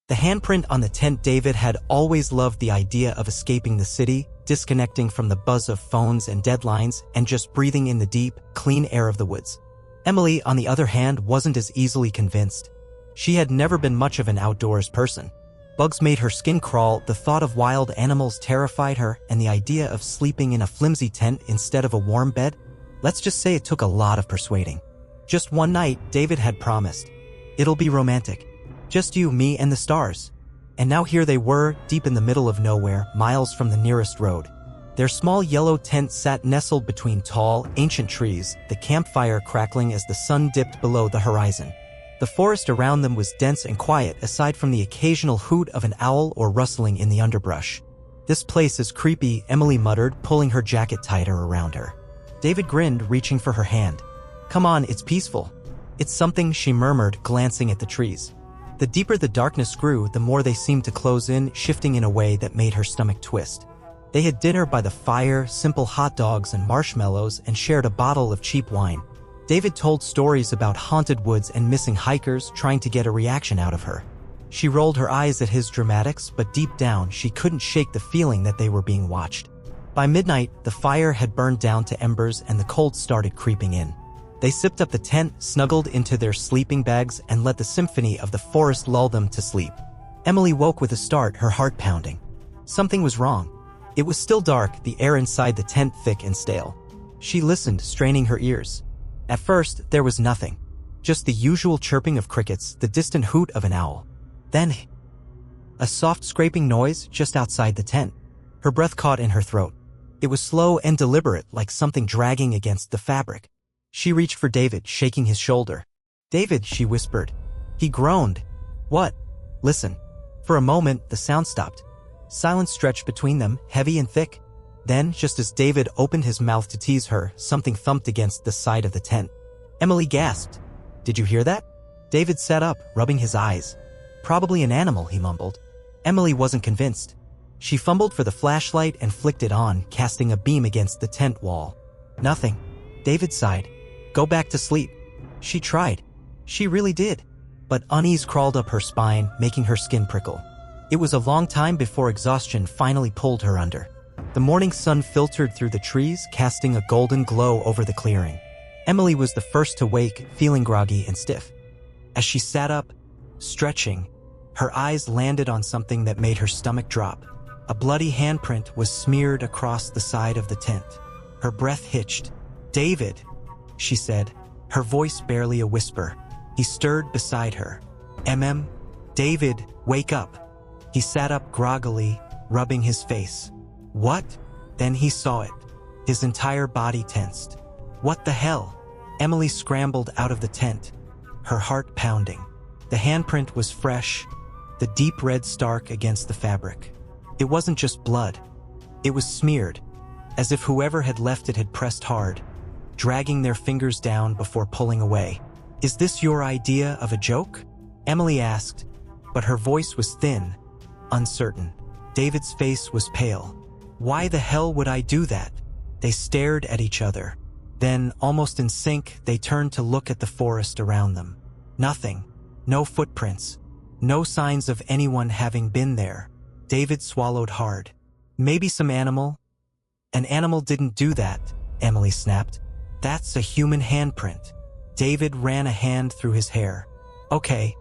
The handprint on the tent. David had always loved the idea of escaping the city, disconnecting from the buzz of phones and deadlines, and just breathing in the deep, clean air of the woods. Emily, on the other hand, wasn't as easily convinced. She had never been much of an outdoors person. Bugs made her skin crawl, the thought of wild animals terrified her, and the idea of sleeping in a flimsy tent instead of a warm bed, let's just say it took a lot of persuading. Just one night, David had promised. It'll be romantic. Just you, me, and the stars. And now here they were, deep in the middle of nowhere, miles from the nearest road. Their small yellow tent sat nestled between tall, ancient trees, the campfire crackling as the sun dipped below the horizon. The forest around them was dense and quiet, aside from the occasional hoot of an owl or rustling in the underbrush. "This place is creepy," Emily muttered, pulling her jacket tighter around her. David grinned, reaching for her hand. "Come on, it's peaceful." "It's something," she murmured, glancing at the trees. The deeper the darkness grew, the more they seemed to close in, shifting in a way that made her stomach twist. They had dinner by the fire, simple hot dogs and marshmallows, and shared a bottle of cheap wine. David told stories about haunted woods and missing hikers, trying to get a reaction out of her. She rolled her eyes at his dramatics, but deep down, she couldn't shake the feeling that they were being watched. By midnight, the fire had burned down to embers and the cold started creeping in. They sipped up the tent, snuggled into their sleeping bags, and let the symphony of the forest lull them to sleep. Emily woke with a start, her heart pounding. Something was wrong. It was still dark, the air inside the tent thick and stale. She listened, straining her ears. At first, there was nothing. Just the usual chirping of crickets, the distant hoot of an owl. Then, a soft scraping noise just outside the tent. Her breath caught in her throat. It was slow and deliberate, like something dragging against the fabric. She reached for David, shaking his shoulder. "David," she whispered. He groaned. "What?" "Listen." For a moment, the sound stopped. Silence stretched between them, heavy and thick. Then, just as David opened his mouth to tease her, something thumped against the side of the tent. Emily gasped. "Did you hear that?" David sat up, rubbing his eyes. "Probably an animal," he mumbled. Emily wasn't convinced. She fumbled for the flashlight and flicked it on, casting a beam against the tent wall. "Nothing." David sighed. "Go back to sleep." She tried. She really did. But unease crawled up her spine, making her skin prickle. It was a long time before exhaustion finally pulled her under. The morning sun filtered through the trees, casting a golden glow over the clearing. Emily was the first to wake, feeling groggy and stiff. As she sat up, stretching, her eyes landed on something that made her stomach drop. A bloody handprint was smeared across the side of the tent. Her breath hitched. "David," she said, her voice barely a whisper. He stirred beside her. David, wake up." He sat up groggily, rubbing his face. "What?" Then he saw it. His entire body tensed. "What the hell?" Emily scrambled out of the tent, her heart pounding. The handprint was fresh, the deep red stark against the fabric. It wasn't just blood. It was smeared, as if whoever had left it had pressed hard, dragging their fingers down before pulling away. "Is this your idea of a joke?" Emily asked, but her voice was thin, uncertain. David's face was pale. "Why the hell would I do that?" They stared at each other. Then, almost in sync, they turned to look at the forest around them. Nothing. No footprints. No signs of anyone having been there. David swallowed hard. "Maybe some animal?" "An animal didn't do that," Emily snapped. "That's a human handprint." David ran a hand through his hair. Okay,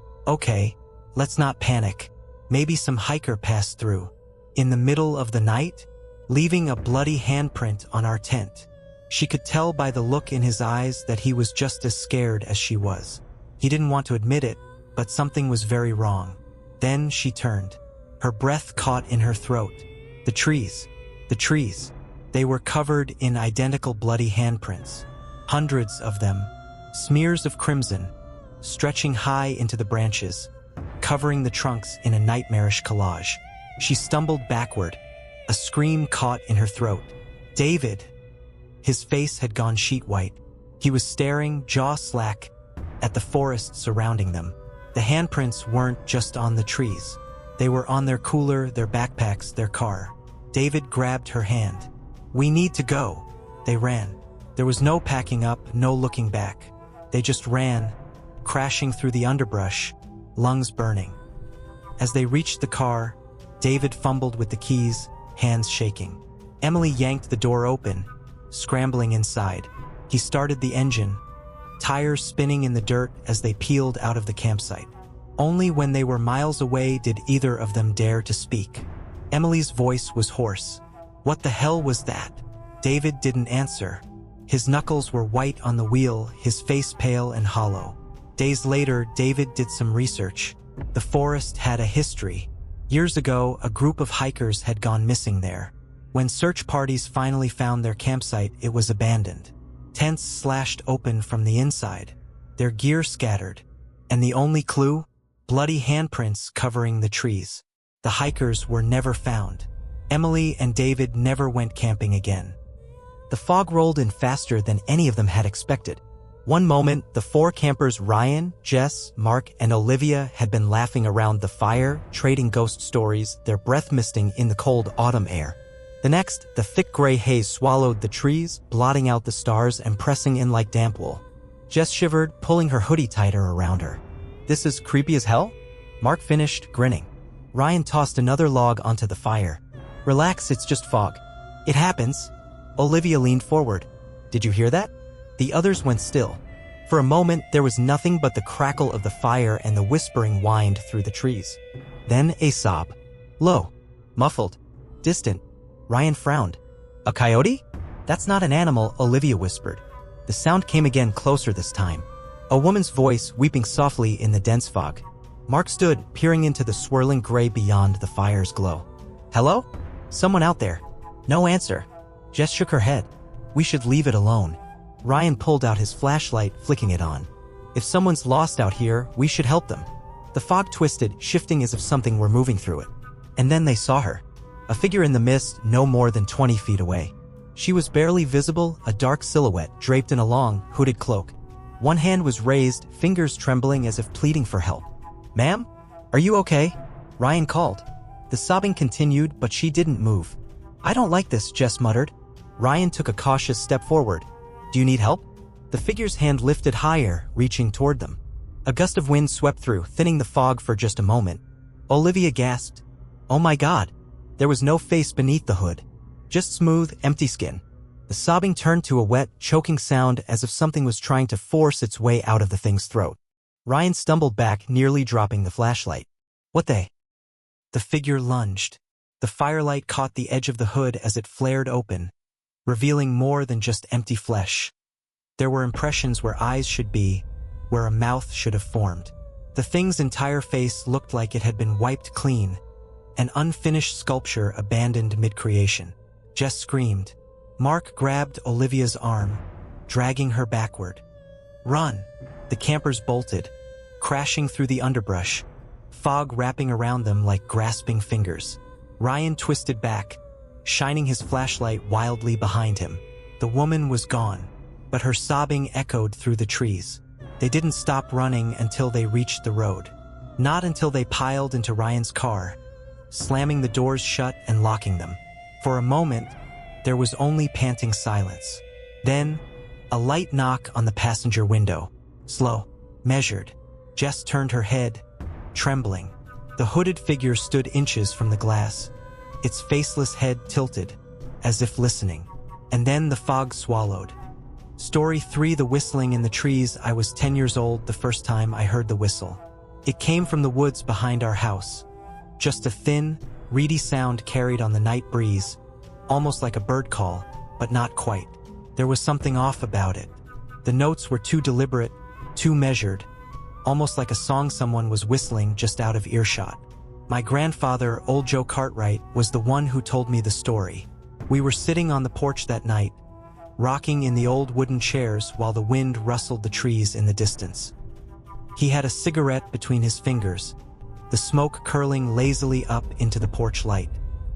let's not panic. Maybe some hiker passed through. In the middle of the night? Leaving a bloody handprint on our tent." She could tell by the look in his eyes that he was just as scared as she was. He didn't want to admit it, but something was very wrong. Then she turned. Her breath caught in her throat. The trees. They were covered in identical bloody handprints. Hundreds of them. Smears of crimson, stretching high into the branches, covering the trunks in a nightmarish collage. She stumbled backward, a scream caught in her throat. "David!" His face had gone sheet white. He was staring, jaw slack, at the forest surrounding them. The handprints weren't just on the trees. They were on their cooler, their backpacks, their car. David grabbed her hand. "We need to go." They ran. There was no packing up, no looking back. They just ran, crashing through the underbrush, lungs burning. As they reached the car, David fumbled with the keys, hands shaking. Emily yanked the door open, scrambling inside. He started the engine, tires spinning in the dirt as they peeled out of the campsite. Only when they were miles away did either of them dare to speak. Emily's voice was hoarse. "What the hell was that?" David didn't answer. His knuckles were white on the wheel, his face pale and hollow. Days later, David did some research. The forest had a history. Years ago, a group of hikers had gone missing there. When search parties finally found their campsite, it was abandoned. Tents slashed open from the inside, their gear scattered, and the only clue? Bloody handprints covering the trees. The hikers were never found. Emily and David never went camping again. The fog rolled in faster than any of them had expected. One moment, the four campers Ryan, Jess, Mark, and Olivia had been laughing around the fire, trading ghost stories, their breath misting in the cold autumn air. The next, the thick gray haze swallowed the trees, blotting out the stars and pressing in like damp wool. Jess shivered, pulling her hoodie tighter around her. "This is creepy as hell?" Mark finished, grinning. Ryan tossed another log onto the fire. "Relax, it's just fog. It happens." Olivia leaned forward. "Did you hear that?" The others went still. For a moment, there was nothing but the crackle of the fire and the whispering whined through the trees. Then a sob. Low, muffled, distant. Ryan frowned. "A coyote?" "That's not an animal," Olivia whispered. The sound came again, closer this time. A woman's voice weeping softly in the dense fog. Mark stood, peering into the swirling gray beyond the fire's glow. "Hello? Someone out there?" No answer. Jess shook her head. "We should leave it alone." Ryan pulled out his flashlight, flicking it on. "If someone's lost out here, we should help them." The fog twisted, shifting as if something were moving through it. And then they saw her. A figure in the mist, no more than 20 feet away. She was barely visible, a dark silhouette draped in a long, hooded cloak. One hand was raised, fingers trembling as if pleading for help. "Ma'am? Are you okay?" Ryan called. The sobbing continued, but she didn't move. "I don't like this," Jess muttered. Ryan took a cautious step forward. "Do you need help?" The figure's hand lifted higher, reaching toward them. A gust of wind swept through, thinning the fog for just a moment. Olivia gasped. "Oh my God!" There was no face beneath the hood. Just smooth, empty skin. The sobbing turned to a wet, choking sound as if something was trying to force its way out of the thing's throat. Ryan stumbled back, nearly dropping the flashlight. "What they?" The figure lunged. The firelight caught the edge of the hood as it flared open, revealing more than just empty flesh. There were impressions where eyes should be, where a mouth should have formed. The thing's entire face looked like it had been wiped clean, an unfinished sculpture abandoned mid-creation. Jess screamed. Mark grabbed Olivia's arm, dragging her backward. "Run!" The campers bolted, crashing through the underbrush, fog wrapping around them like grasping fingers. Ryan twisted back, shining his flashlight wildly behind him. The woman was gone, but her sobbing echoed through the trees. They didn't stop running until they reached the road. Not until they piled into Ryan's car, slamming the doors shut and locking them. For a moment, there was only panting silence. Then, a light knock on the passenger window. Slow, measured. Jess turned her head, trembling. The hooded figure stood inches from the glass, its faceless head tilted, as if listening. And then the fog swallowed. Story 3: The whistling in the trees. I was 10 years old the first time I heard the whistle. It came from the woods behind our house. Just a thin, reedy sound carried on the night breeze, almost like a bird call, but not quite. There was something off about it. The notes were too deliberate, too measured, almost like a song someone was whistling just out of earshot. My grandfather, old Joe Cartwright, was the one who told me the story. We were sitting on the porch that night, rocking in the old wooden chairs while the wind rustled the trees in the distance. He had a cigarette between his fingers, the smoke curling lazily up into the porch light.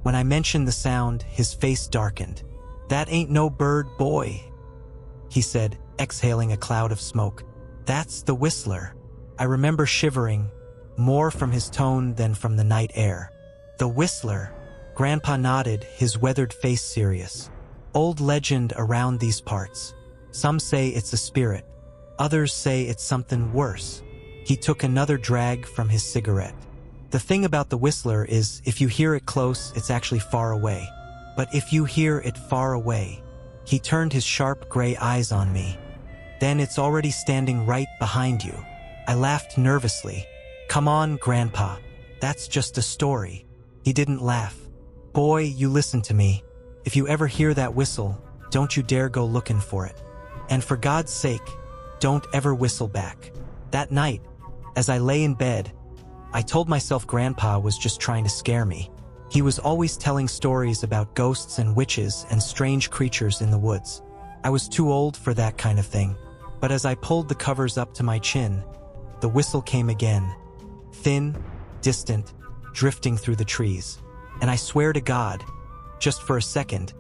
When I mentioned the sound, his face darkened. "That ain't no bird, boy," he said, exhaling a cloud of smoke. "That's the whistler." I remember shivering, more from his tone than from the night air. "The whistler," Grandpa nodded, his weathered face serious. "Old legend around these parts. Some say it's a spirit. Others say it's something worse." He took another drag from his cigarette. The thing about the whistler is, if you hear it close, it's actually far away. But if you hear it far away, he turned his sharp gray eyes on me. Then it's already standing right behind you. I laughed nervously. Come on, Grandpa. That's just a story. He didn't laugh. Boy, you listen to me. If you ever hear that whistle, don't you dare go looking for it. And for God's sake, don't ever whistle back. That night, as I lay in bed, I told myself Grandpa was just trying to scare me. He was always telling stories about ghosts and witches and strange creatures in the woods. I was too old for that kind of thing. But as I pulled the covers up to my chin, the whistle came again. Thin, distant, drifting through the trees. And I swear to God, just for a second,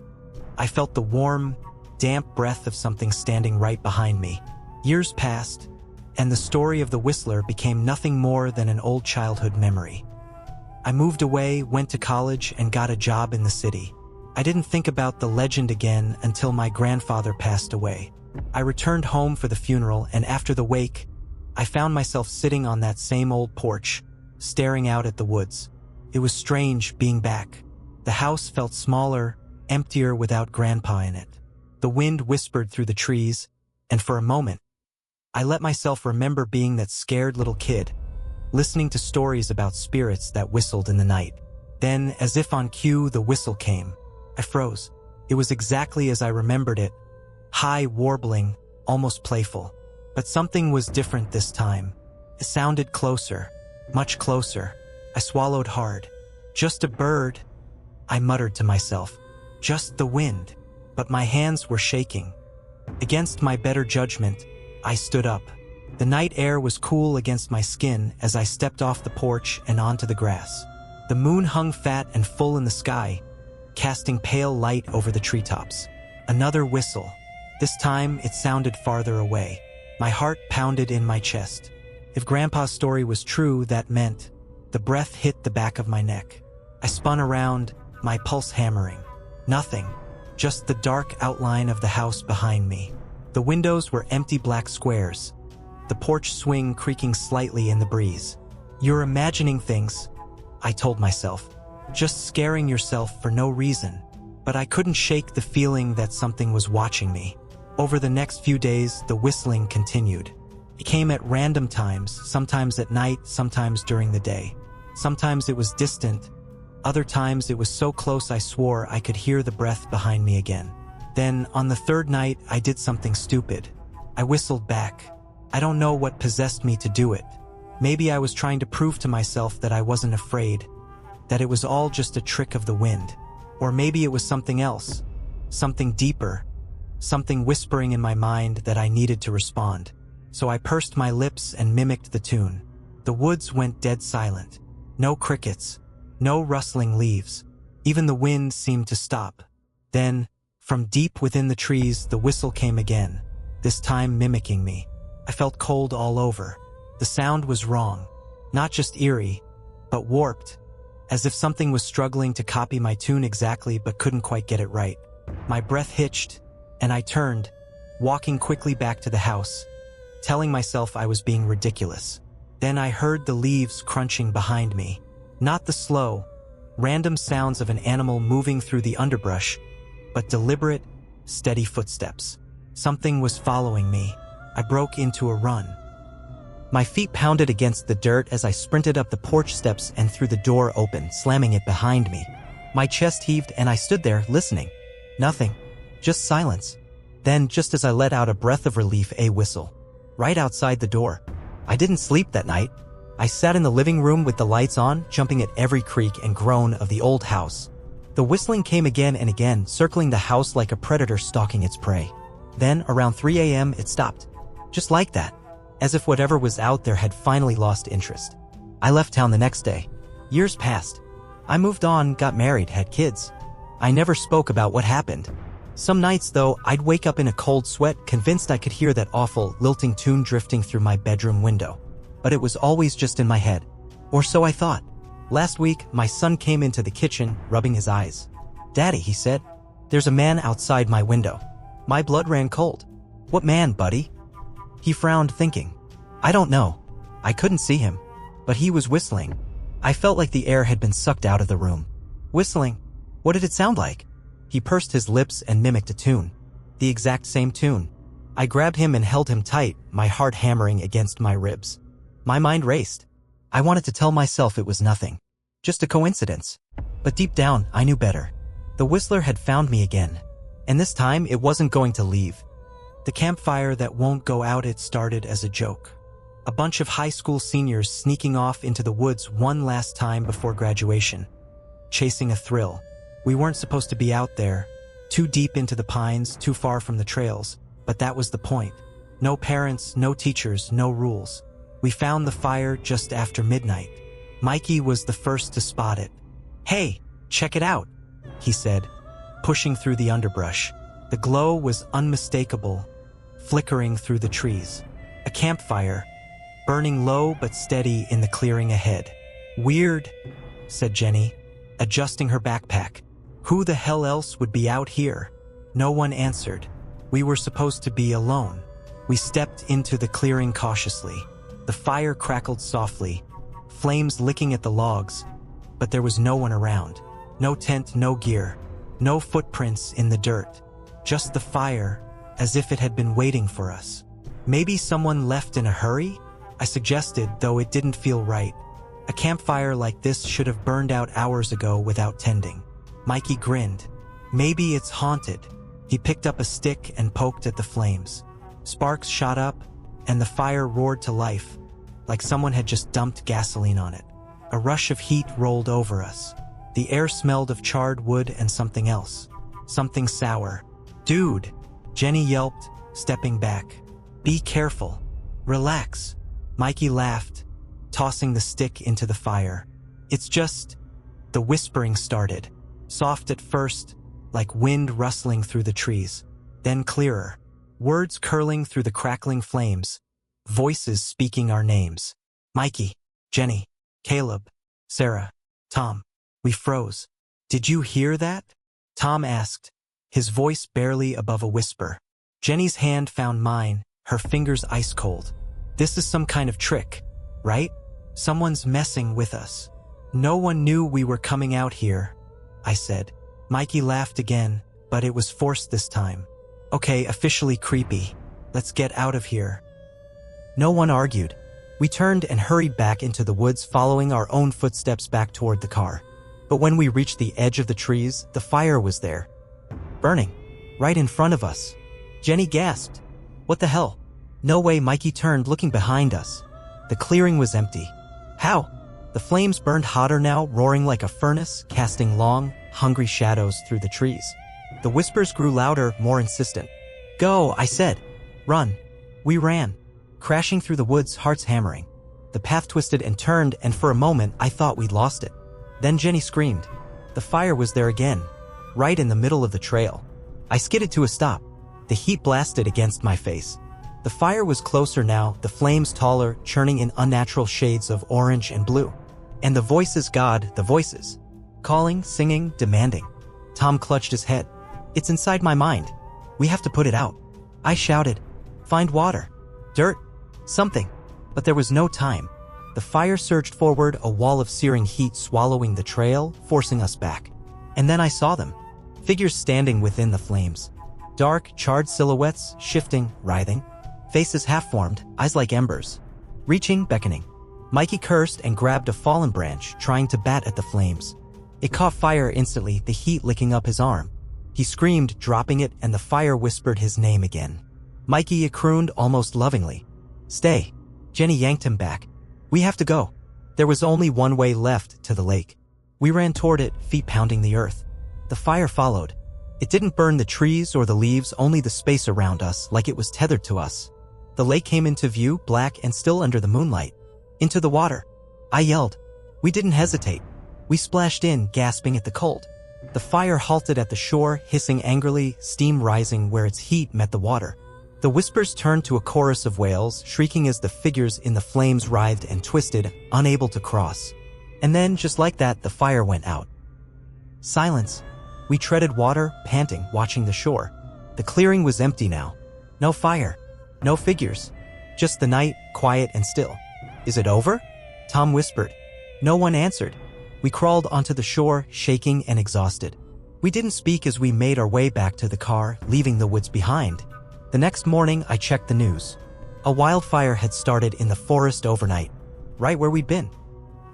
I felt the warm, damp breath of something standing right behind me. Years passed, and the story of the whistler became nothing more than an old childhood memory. I moved away, went to college, and got a job in the city. I didn't think about the legend again until my grandfather passed away. I returned home for the funeral, and after the wake, I found myself sitting on that same old porch, staring out at the woods. It was strange being back. The house felt smaller, emptier without Grandpa in it. The wind whispered through the trees, and for a moment, I let myself remember being that scared little kid, listening to stories about spirits that whistled in the night. Then, as if on cue, the whistle came. I froze. It was exactly as I remembered it. High, warbling, almost playful. But something was different this time. It sounded closer, much closer. I swallowed hard. Just a bird, I muttered to myself. Just the wind. But my hands were shaking. Against my better judgment, I stood up. The night air was cool against my skin as I stepped off the porch and onto the grass. The moon hung fat and full in the sky, casting pale light over the treetops. Another whistle. This time, it sounded farther away. My heart pounded in my chest. If Grandpa's story was true, that meant the breath hit the back of my neck. I spun around, my pulse hammering. Nothing. Just the dark outline of the house behind me. The windows were empty black squares, the porch swing creaking slightly in the breeze. You're imagining things, I told myself, just scaring yourself for no reason. But I couldn't shake the feeling that something was watching me. Over the next few days, the whistling continued. It came at random times, sometimes at night, sometimes during the day. Sometimes it was distant, other times it was so close I swore I could hear the breath behind me again. Then, on the third night, I did something stupid. I whistled back. I don't know what possessed me to do it. Maybe I was trying to prove to myself that I wasn't afraid, that it was all just a trick of the wind. Or maybe it was something else, something deeper, something whispering in my mind that I needed to respond. So I pursed my lips and mimicked the tune. The woods went dead silent. No crickets, no rustling leaves. Even the wind seemed to stop. Then, from deep within the trees, the whistle came again, this time mimicking me. I felt cold all over. The sound was wrong, not just eerie, but warped, as if something was struggling to copy my tune exactly but couldn't quite get it right. My breath hitched, and I turned, walking quickly back to the house, telling myself I was being ridiculous. Then I heard the leaves crunching behind me. Not the slow, random sounds of an animal moving through the underbrush, but deliberate, steady footsteps. Something was following me. I broke into a run. My feet pounded against the dirt as I sprinted up the porch steps and threw the door open, slamming it behind me. My chest heaved and I stood there, listening. Nothing. Just silence. Then, just as I let out a breath of relief, a whistle. Right outside the door. I didn't sleep that night. I sat in the living room with the lights on, jumping at every creak and groan of the old house. The whistling came again and again, circling the house like a predator stalking its prey. Then, around 3 a.m., it stopped. Just like that. As if whatever was out there had finally lost interest. I left town the next day. Years passed. I moved on, got married, had kids. I never spoke about what happened. Some nights, though, I'd wake up in a cold sweat, convinced I could hear that awful, lilting tune drifting through my bedroom window. But it was always just in my head. Or so I thought. Last week, my son came into the kitchen, rubbing his eyes. "Daddy," he said, "there's a man outside my window." My blood ran cold. "What man, buddy?" He frowned, thinking. "I don't know. I couldn't see him. But he was whistling. I felt like the air had been sucked out of the room. Whistling. What did it sound like? He pursed his lips and mimicked a tune. The exact same tune. I grabbed him and held him tight, my heart hammering against my ribs. My mind raced. I wanted to tell myself it was nothing. Just a coincidence. But deep down, I knew better. The whistler had found me again. And this time, it wasn't going to leave. The campfire that won't go out, it started as a joke. A bunch of high school seniors sneaking off into the woods one last time before graduation. Chasing a thrill. We weren't supposed to be out there, too deep into the pines, too far from the trails, but that was the point. No parents, no teachers, no rules. We found the fire just after midnight. Mikey was the first to spot it. "Hey, check it out," he said, pushing through the underbrush. The glow was unmistakable, flickering through the trees. A campfire, burning low but steady in the clearing ahead. "Weird," said Jenny, adjusting her backpack. "Who the hell else would be out here?" No one answered. We were supposed to be alone. We stepped into the clearing cautiously. The fire crackled softly, flames licking at the logs, but there was no one around. No tent, no gear, no footprints in the dirt. Just the fire, as if it had been waiting for us. Maybe someone left in a hurry? I suggested, though it didn't feel right. A campfire like this should have burned out hours ago without tending. Mikey grinned. "Maybe it's haunted." He picked up a stick and poked at the flames. Sparks shot up, and the fire roared to life, like someone had just dumped gasoline on it. A rush of heat rolled over us. The air smelled of charred wood and something else. Something sour. "Dude," Jenny yelped, stepping back. "Be careful. Relax." Mikey laughed, tossing the stick into the fire. "It's just..." The whispering started. Soft at first, like wind rustling through the trees. Then clearer. Words curling through the crackling flames. Voices speaking our names. Mikey, Jenny, Caleb, Sarah, Tom. We froze. "Did you hear that?" Tom asked, his voice barely above a whisper. Jenny's hand found mine, her fingers ice cold. "This is some kind of trick, right? Someone's messing with us." "No one knew we were coming out here," I said. Mikey laughed again, but it was forced this time. "Okay, officially creepy. Let's get out of here." No one argued. We turned and hurried back into the woods, following our own footsteps back toward the car. But when we reached the edge of the trees, the fire was there. Burning. Right in front of us. Jenny gasped. "What the hell?" "No way." Mikey turned, looking behind us. The clearing was empty. "How?" The flames burned hotter now, roaring like a furnace, casting long, hungry shadows through the trees. The whispers grew louder, more insistent. "Go," I said. "Run." We ran, crashing through the woods, hearts hammering. The path twisted and turned, and for a moment I thought we'd lost it. Then Jenny screamed. The fire was there again, right in the middle of the trail. I skidded to a stop. The heat blasted against my face. The fire was closer now, the flames taller, churning in unnatural shades of orange and blue. And the voices, God, the voices. Calling, singing, demanding. Tom clutched his head. "It's inside my mind. We have to put it out." I shouted. "Find water. Dirt. Something." But there was no time. The fire surged forward, a wall of searing heat swallowing the trail, forcing us back. And then I saw them. Figures standing within the flames. Dark, charred silhouettes, shifting, writhing. Faces half-formed, eyes like embers. Reaching, beckoning. Mikey cursed and grabbed a fallen branch, trying to bat at the flames. It caught fire instantly, the heat licking up his arm. He screamed, dropping it, and the fire whispered his name again. "Mikey," it crooned almost lovingly. "Stay." Jenny yanked him back. "We have to go." There was only one way left, to the lake. We ran toward it, feet pounding the earth. The fire followed. It didn't burn the trees or the leaves, only the space around us, like it was tethered to us. The lake came into view, black and still under the moonlight. "Into the water," I yelled. We didn't hesitate. We splashed in, gasping at the cold. The fire halted at the shore, hissing angrily, steam rising where its heat met the water. The whispers turned to a chorus of wails, shrieking as the figures in the flames writhed and twisted, unable to cross. And then, just like that, the fire went out. Silence. We treaded water, panting, watching the shore. The clearing was empty now. No fire. No figures. Just the night, quiet and still. "Is it over?" Tom whispered. No one answered. We crawled onto the shore, shaking and exhausted. We didn't speak as we made our way back to the car, leaving the woods behind. The next morning, I checked the news. A wildfire had started in the forest overnight, right where we'd been.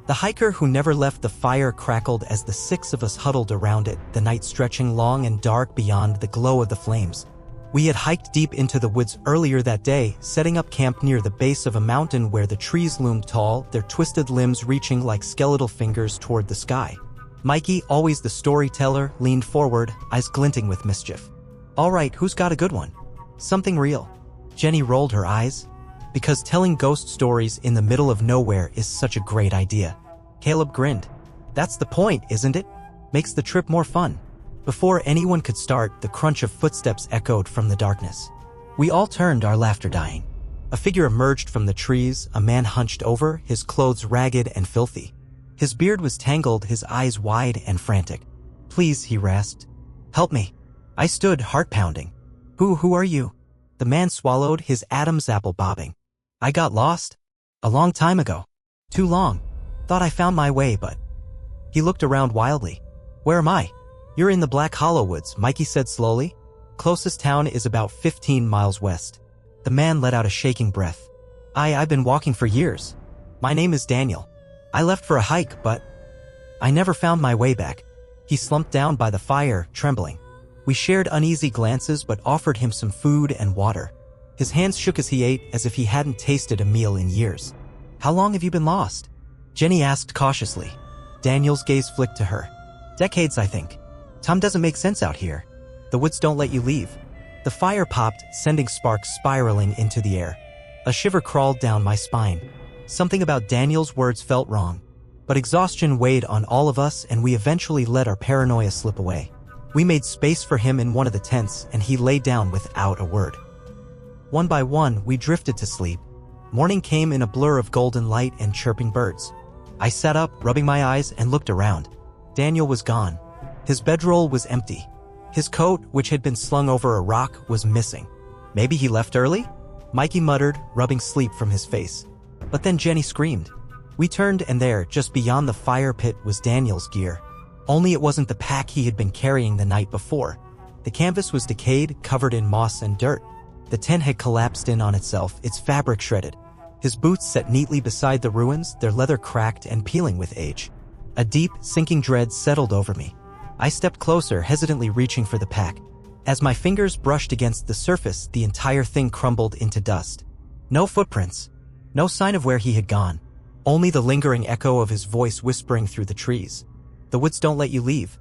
The hiker who never left the fire crackled as the 6 of us huddled around it, the night stretching long and dark beyond the glow of the flames. We had hiked deep into the woods earlier that day, setting up camp near the base of a mountain where the trees loomed tall, their twisted limbs reaching like skeletal fingers toward the sky. Mikey, always the storyteller, leaned forward, eyes glinting with mischief. "All right, who's got a good one? Something real." Jenny rolled her eyes. "Because telling ghost stories in the middle of nowhere is such a great idea." Caleb grinned. "That's the point, isn't it? Makes the trip more fun." Before anyone could start, the crunch of footsteps echoed from the darkness. We all turned, our laughter dying. A figure emerged from the trees, a man hunched over, his clothes ragged and filthy. His beard was tangled, his eyes wide and frantic. "Please," he rasped. "Help me." I stood, heart pounding. Who are you?" The man swallowed, his Adam's apple bobbing. "I got lost. A long time ago. Too long. Thought I found my way, but..." He looked around wildly. "Where am I?" "You're in the Black Hollow Woods," Mikey said slowly. "Closest town is about 15 miles west." The man let out a shaking breath. I've been walking for years. My name is Daniel. I left for a hike, but I never found my way back." He slumped down by the fire, trembling. We shared uneasy glances but offered him some food and water. His hands shook as he ate, as if he hadn't tasted a meal in years. "How long have you been lost?" Jenny asked cautiously. Daniel's gaze flicked to her. "Decades, I think. Time doesn't make sense out here. The woods don't let you leave." The fire popped, sending sparks spiraling into the air. A shiver crawled down my spine. Something about Daniel's words felt wrong. But exhaustion weighed on all of us, and we eventually let our paranoia slip away. We made space for him in one of the tents, and he lay down without a word. One by one, we drifted to sleep. Morning came in a blur of golden light and chirping birds. I sat up, rubbing my eyes, and looked around. Daniel was gone. His bedroll was empty. His coat, which had been slung over a rock, was missing. Maybe he left early? Mikey muttered, rubbing sleep from his face. But then Jenny screamed. We turned, and there, just beyond the fire pit, was Daniel's gear. Only it wasn't the pack he had been carrying the night before. The canvas was decayed, covered in moss and dirt. The tent had collapsed in on itself, its fabric shredded. His boots sat neatly beside the ruins, their leather cracked and peeling with age. A deep, sinking dread settled over me. I stepped closer, hesitantly reaching for the pack. As my fingers brushed against the surface, the entire thing crumbled into dust. No footprints. No sign of where he had gone. Only the lingering echo of his voice whispering through the trees. "The woods don't let you leave.